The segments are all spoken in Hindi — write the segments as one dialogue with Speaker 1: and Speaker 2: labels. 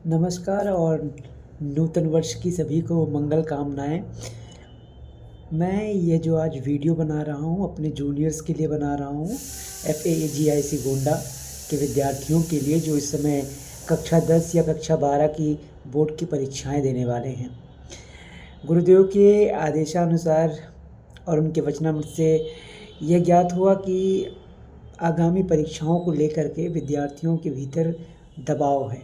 Speaker 1: नमस्कार और नूतन वर्ष की सभी को मंगल कामनाएँ। मैं ये जो आज वीडियो बना रहा हूँ अपने जूनियर्स के लिए बना रहा हूँ, FAAGIC गोंडा के विद्यार्थियों के लिए जो इस समय कक्षा 10 या कक्षा 12 की बोर्ड की परीक्षाएं देने वाले हैं। गुरुदेव के आदेशानुसार और उनके वचनामृत से यह ज्ञात हुआ कि आगामी परीक्षाओं को लेकर के विद्यार्थियों के भीतर दबाव है,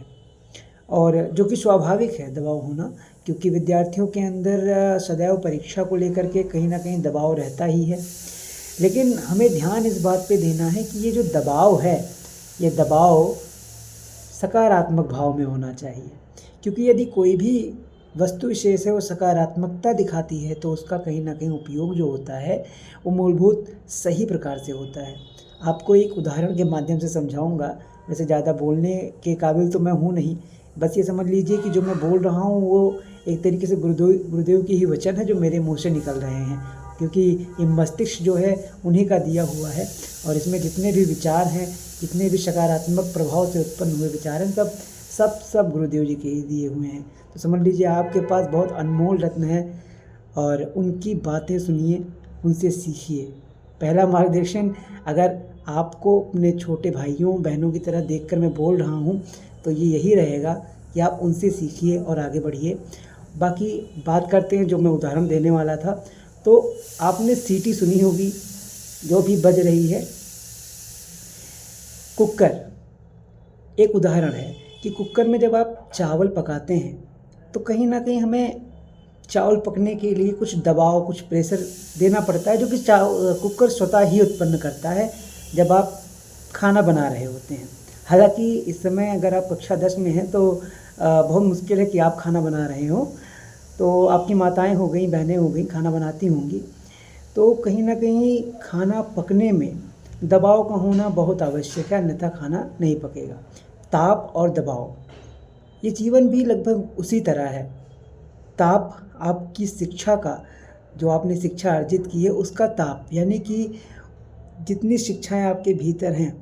Speaker 1: और जो कि स्वाभाविक है दबाव होना, क्योंकि विद्यार्थियों के अंदर सदैव परीक्षा को लेकर के कहीं ना कहीं दबाव रहता ही है। लेकिन हमें ध्यान इस बात पे देना है कि ये जो दबाव है, ये दबाव सकारात्मक भाव में होना चाहिए, क्योंकि यदि कोई भी वस्तु विशेष है वो सकारात्मकता दिखाती है तो उसका कहीं ना कहीं उपयोग जो होता है वो मूलभूत सही प्रकार से होता है। आपको एक उदाहरण के माध्यम से समझाऊंगा। वैसे ज़्यादा बोलने के काबिल तो मैं हूँ नहीं, बस ये समझ लीजिए कि जो मैं बोल रहा हूँ वो एक तरीके से गुरुदेव की ही वचन है जो मेरे मुंह से निकल रहे हैं, क्योंकि ये मस्तिष्क जो है उन्हीं का दिया हुआ है, और इसमें जितने भी विचार हैं, जितने भी सकारात्मक प्रभाव से उत्पन्न हुए विचार हैं, सब गुरुदेव जी के ही दिए हुए हैं। तो समझ लीजिए आपके पास बहुत अनमोल रत्न है, और उनकी बातें सुनिए, उनसे सीखिए। पहला मार्गदर्शन, अगर आपको अपने छोटे भाइयों बहनों की तरह देखकर मैं बोल रहा हूँ तो ये यही रहेगा कि आप उनसे सीखिए और आगे बढ़िए। बाकी बात करते हैं जो मैं उदाहरण देने वाला था। तो आपने सीटी सुनी होगी जो भी बज रही है, कुकर एक उदाहरण है कि कुकर में जब आप चावल पकाते हैं तो कहीं ना कहीं हमें चावल पकने के लिए कुछ दबाव, कुछ प्रेशर देना पड़ता है, जो कि कुकर स्वतः ही उत्पन्न करता है जब आप खाना बना रहे होते हैं। हालांकि इस समय अगर आप कक्षा 10 में हैं तो बहुत मुश्किल है कि आप खाना बना रहे हो, तो आपकी माताएं हो गई, बहनें हो गई, खाना बनाती होंगी। तो कहीं ना कहीं खाना पकने में दबाव का होना बहुत आवश्यक है, अन्यथा खाना नहीं पकेगा। ताप और दबाव, ये जीवन भी लगभग उसी तरह है। ताप आपकी शिक्षा का, जो आपने शिक्षा अर्जित की है उसका ताप, यानी कि जितनी शिक्षाएं आपके भीतर हैं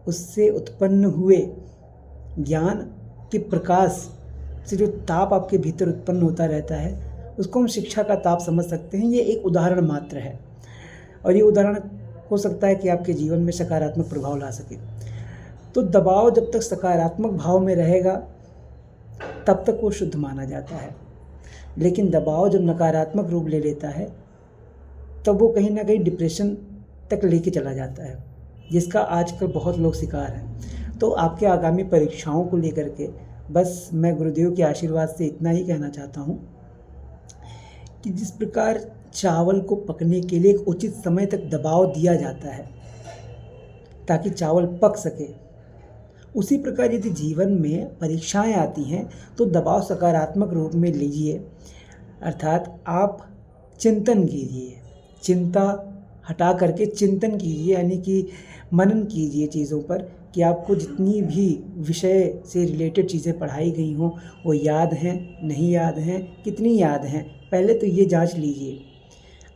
Speaker 1: उससे उत्पन्न हुए ज्ञान के प्रकाश से जो ताप आपके भीतर उत्पन्न होता रहता है उसको हम शिक्षा का ताप समझ सकते हैं। ये एक उदाहरण मात्र है, और ये उदाहरण हो सकता है कि आपके जीवन में सकारात्मक प्रभाव ला सके। तो दबाव जब तक सकारात्मक भाव में रहेगा तब तक वो शुद्ध माना जाता है, लेकिन दबाव जब नकारात्मक रूप ले लेता है तब वो कहीं ना कहीं डिप्रेशन तक लेके चला जाता है, जिसका आजकल बहुत लोग शिकार हैं। तो आपके आगामी परीक्षाओं को लेकर के बस मैं गुरुदेव के आशीर्वाद से इतना ही कहना चाहता हूँ कि जिस प्रकार चावल को पकने के लिए एक उचित समय तक दबाव दिया जाता है ताकि चावल पक सके, उसी प्रकार यदि जीवन में परीक्षाएं आती हैं तो दबाव सकारात्मक रूप में लीजिए, अर्थात आप चिंतन कीजिए, चिंता हटा करके चिंतन कीजिए, यानी कि मनन कीजिए चीज़ों पर कि आपको जितनी भी विषय से रिलेटेड चीज़ें पढ़ाई गई हों वो याद हैं, नहीं याद हैं, कितनी याद हैं, पहले तो ये जांच लीजिए।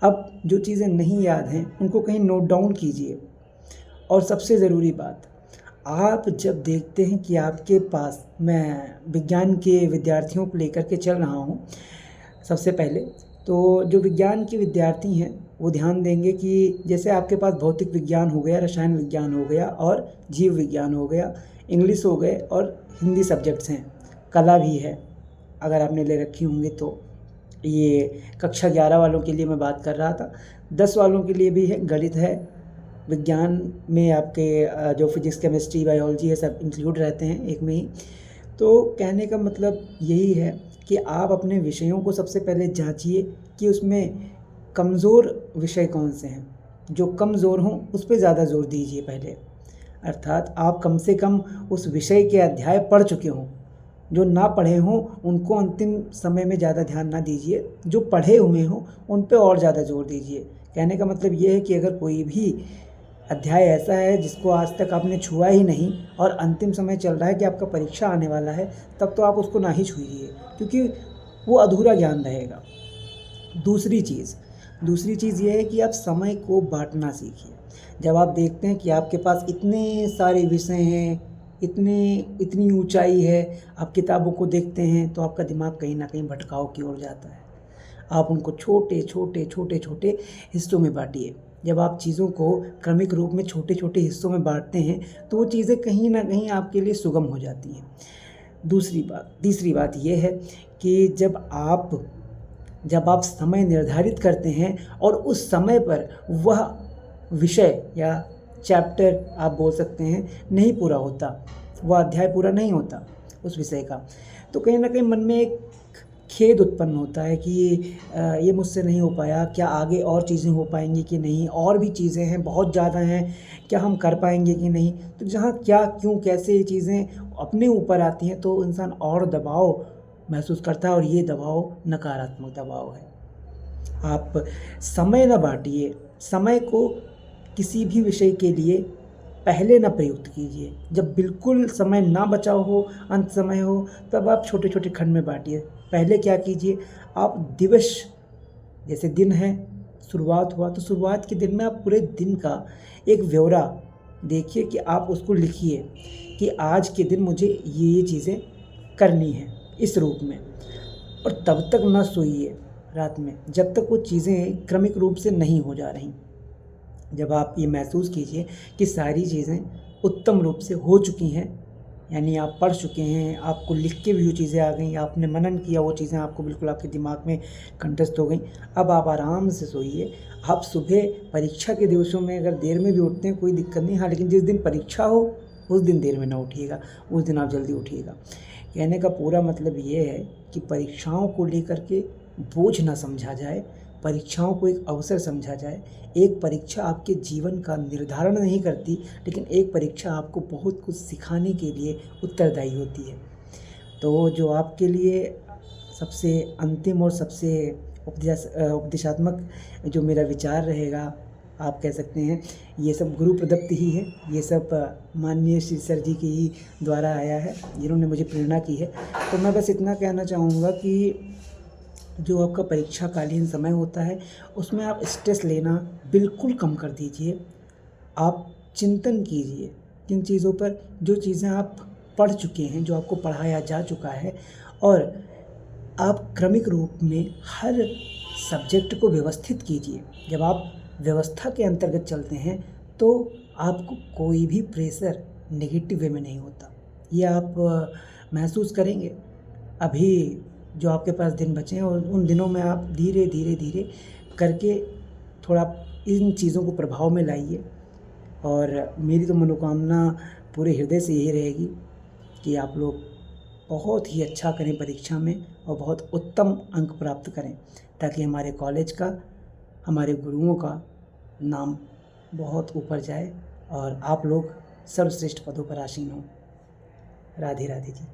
Speaker 1: अब जो चीज़ें नहीं याद हैं उनको कहीं नोट डाउन कीजिए। और सबसे ज़रूरी बात, आप जब देखते हैं कि आपके पास, मैं विज्ञान के विद्यार्थियों को लेकर के चल रहा हूँ, सबसे पहले तो जो विज्ञान के विद्यार्थी हैं वो ध्यान देंगे कि जैसे आपके पास भौतिक विज्ञान हो गया, रसायन विज्ञान हो गया और जीव विज्ञान हो गया, इंग्लिश हो गए और हिंदी सब्जेक्ट्स हैं, कला भी है अगर आपने ले रखी होंगी तो। ये कक्षा 11 वालों के लिए मैं बात कर रहा था, 10 वालों के लिए भी है, गणित है, विज्ञान में आपके जो फिजिक्स, केमिस्ट्री, बायोलॉजी है, सब इंक्लूड रहते हैं एक में ही। तो कहने का मतलब यही है कि आप अपने विषयों को सबसे पहले जांचिए कि उसमें कमज़ोर विषय कौन से हैं, जो कमज़ोर हों उस पर ज़्यादा जोर दीजिए पहले, अर्थात आप कम से कम उस विषय के अध्याय पढ़ चुके हों। जो ना पढ़े हों उनको अंतिम समय में ज़्यादा ध्यान ना दीजिए, जो पढ़े हुए हों उन पे और ज़्यादा जोर दीजिए। कहने का मतलब ये है कि अगर कोई भी अध्याय ऐसा है जिसको आज तक आपने छुआ ही नहीं और अंतिम समय चल रहा है कि आपका परीक्षा आने वाला है, तब तो आप उसको ना ही छुइए, क्योंकि वो अधूरा ज्ञान रहेगा। दूसरी चीज़ ये है कि आप समय को बांटना सीखिए। जब आप देखते हैं कि आपके पास इतने सारे विषय हैं, इतनी ऊंचाई है, आप किताबों को देखते हैं तो आपका दिमाग कहीं ना कहीं भटकाव की ओर जाता है। आप उनको छोटे छोटे छोटे छोटे हिस्सों में बांटिए। जब आप चीज़ों को क्रमिक रूप में छोटे छोटे हिस्सों में बांटते हैं तो वो चीज़ें कहीं ना कहीं आपके लिए सुगम हो जाती हैं। तीसरी बात ये है कि जब आप समय निर्धारित करते हैं और उस समय पर वह विषय या चैप्टर आप बोल सकते हैं नहीं पूरा होता, वह अध्याय पूरा नहीं होता उस विषय का, तो कहीं ना कहीं मन में एक खेद उत्पन्न होता है कि ये मुझसे नहीं हो पाया, क्या आगे और चीज़ें हो पाएंगी कि नहीं, और भी चीज़ें हैं, बहुत ज़्यादा हैं, क्या हम कर पाएंगे कि नहीं। तो जहाँ क्या क्यों कैसे ये चीज़ें अपने ऊपर आती हैं तो इंसान और दबाव महसूस करता है, और ये दबाव नकारात्मक दबाव है। आप समय न बांटिए, समय को किसी भी विषय के लिए पहले ना प्रयुक्त कीजिए। जब बिल्कुल समय ना बचा हो, अंत समय हो, तब आप छोटे छोटे खंड में बांटिए। पहले क्या कीजिए, आप दिवस, जैसे दिन है, शुरुआत हुआ तो शुरुआत के दिन में आप पूरे दिन का एक ब्यौरा देखिए कि आप उसको लिखिए कि आज के दिन मुझे ये चीज़ें करनी है इस रूप में। और तब तक ना सोइए रात में जब तक वो चीज़ें क्रमिक रूप से नहीं हो जा रही। जब आप ये महसूस कीजिए कि सारी चीज़ें उत्तम रूप से हो चुकी हैं, यानी आप पढ़ चुके हैं, आपको लिख के भी वो चीज़ें आ गई, आपने मनन किया, वो चीज़ें आपको बिल्कुल आपके दिमाग में कंठस्थ हो गई, अब आप आराम से सोइए। आप सुबह परीक्षा के दिवसों में अगर देर में भी उठते हैं कोई दिक्कत नहीं, हाँ, लेकिन जिस दिन परीक्षा हो उस दिन देर में ना उठिएगा, उस दिन आप जल्दी उठिएगा। कहने का पूरा मतलब ये है कि परीक्षाओं को लेकर के बोझ ना समझा जाए, परीक्षाओं को एक अवसर समझा जाए। एक परीक्षा आपके जीवन का निर्धारण नहीं करती, लेकिन एक परीक्षा आपको बहुत कुछ सिखाने के लिए उत्तरदायी होती है। तो जो आपके लिए सबसे अंतिम और सबसे उपदेशात्मक जो मेरा विचार रहेगा, आप कह सकते हैं, ये सब गुरु प्रदत्त ही है। ये सब माननीय श्री सर जी के ही द्वारा आया है, जिन्होंने मुझे प्रेरणा की है। तो मैं बस इतना कहना चाहूँगा कि जो आपका परीक्षाकालीन समय होता है उसमें आप स्ट्रेस लेना बिल्कुल कम कर दीजिए। आप चिंतन कीजिए किन चीज़ों पर, जो चीज़ें आप पढ़ चुके हैं, जो आपको पढ़ाया जा चुका है, और आप क्रमिक रूप में हर सब्जेक्ट को व्यवस्थित कीजिए। जब आप व्यवस्था के अंतर्गत चलते हैं तो आपको कोई भी प्रेशर नेगेटिव वे में नहीं होता। ये आप महसूस करेंगे। अभी जो आपके पास दिन बचे हैं और उन दिनों में आप धीरे धीरे धीरे करके थोड़ा इन चीज़ों को प्रभाव में लाइए। और मेरी तो मनोकामना पूरे हृदय से यही रहेगी कि आप लोग बहुत ही अच्छा करें परीक्षा में और बहुत उत्तम अंक प्राप्त करें, ताकि हमारे कॉलेज का, हमारे गुरुओं का नाम बहुत ऊपर जाए और आप लोग सर्वश्रेष्ठ पदों पर आसीन हों। राधे राधे जी।